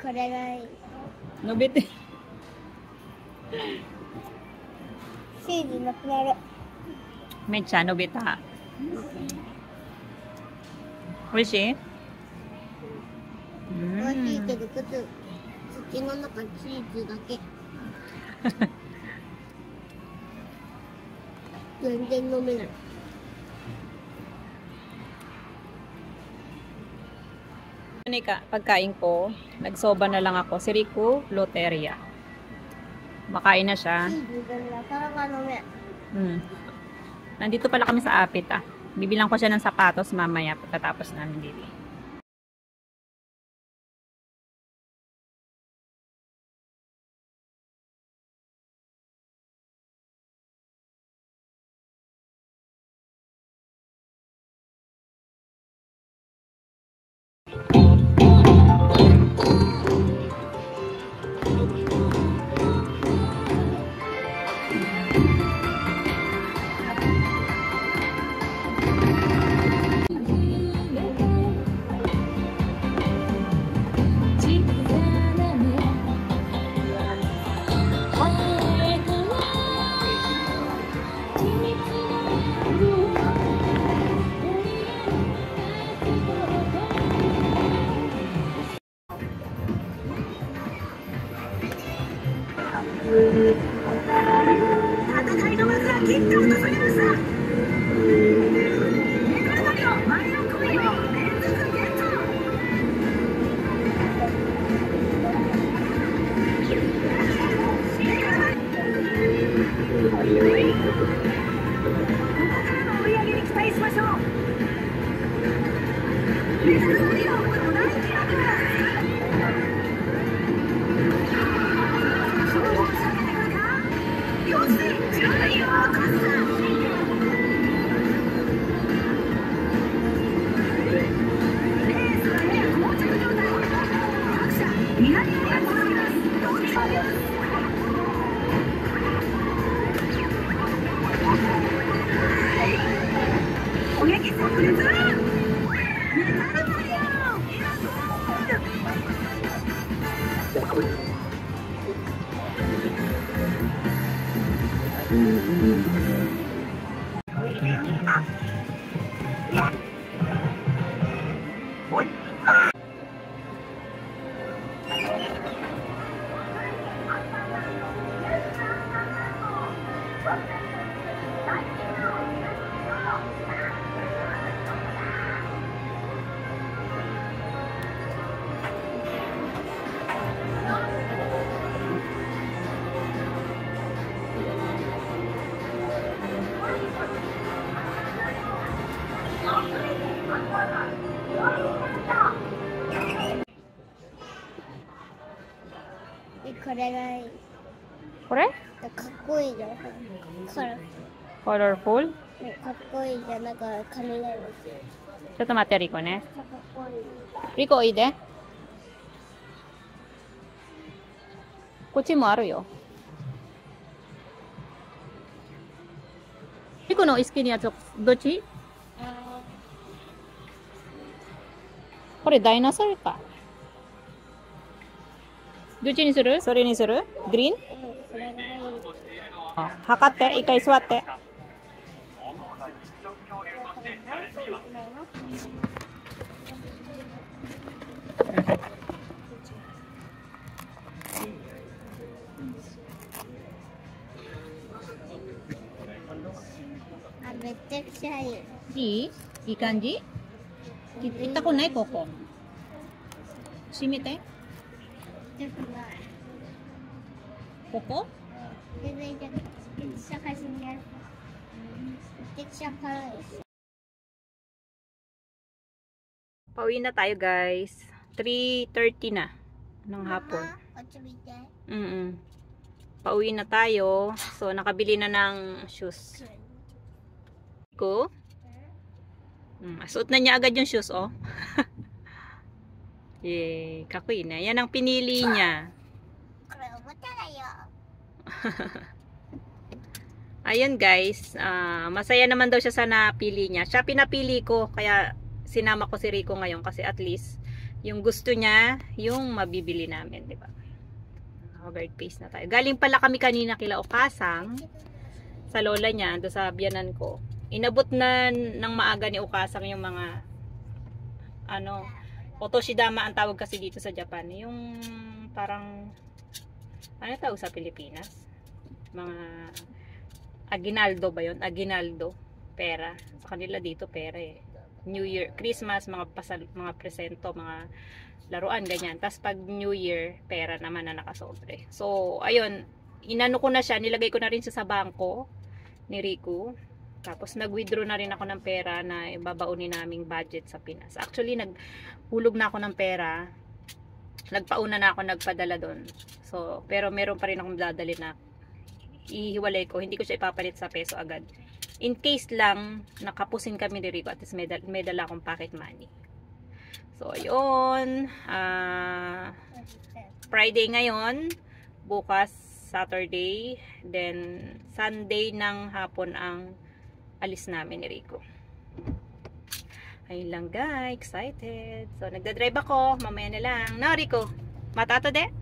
これがいい。伸びて。チーズなくなる。めっちゃ伸びた。美味しい？美味しいけど、口の中チーズだけ。全然飲めない。Ano ka, pagkain ko, nagsoba na lang ako. Si Rico, Loteria. Makain na siya. Nandito pala kami sa Apit ah. Bibilang ko siya ng sapatos mamaya pagkatapos namin dito.これがいい。これ？かっこいいじゃん。Colorful? かっこいいじゃん。なんか雷が。ちょっと待って、リコね。かっこいい。リコ、おいで。こっちもあるよ。リコの好きなやつ、どっち？これダイナソーか。どっちにする？それにする？グリーン？それがいい。測って、一回座って。めっちゃくちゃいい。いい？いい感じ？行ったことないここ。閉めて。ここ？Pauwi na tayo guys. 3:30 na ng hapon. Pauwi na tayo. So nakabili na ng shoes. Ko? Suot na niya agad yung shoes oh. Yay, kakoy na. Yan ang pinili niya. ayun guys, masaya naman daw siya sa napili niya. Siya pinapili ko, kaya sinama ko si Rico ngayon kasi at least yung gusto niya, yung mabibili namin, di ba? Covered face na tayo. Galing pala kami kanina kila Ukasang sa lola niya, doon sa biyanan ko. Inabot na ng maaga ni Ukasang yung mga otoshidama ang tawag kasi dito sa Japan. Yung parang tawag sa Pilipinas? Mga aguinaldo ba yun? Aguinaldo. Pera. Sa kanila dito pera eh. New Year, Christmas, mga presento, mga laruan, ganyan. Tapos pag New Year, pera naman na nakasobre. So, ayun, inano ko na siya, nilagay ko na rin siya sa bangko ni Rico. Tapos nag-withdraw na rin ako ng pera na babaunin naming budget sa Pinas. Actually, naghulog na ako ng pera. Nagpauna na ako nagpadala doon. So, pero meron pa rin akong dadali na ihiwalay ko. Hindi ko siya ipapalit sa peso agad. In case lang, nakapusin kami ni Rico at may dala akong pocket money. So, ayun. Friday ngayon. Bukas, Saturday. Then, Sunday ng hapon ang alis namin ni Rico. Ayun lang guys. Excited. So, nagdadrive ako. Mamaya na lang. No, Rico? Matato de?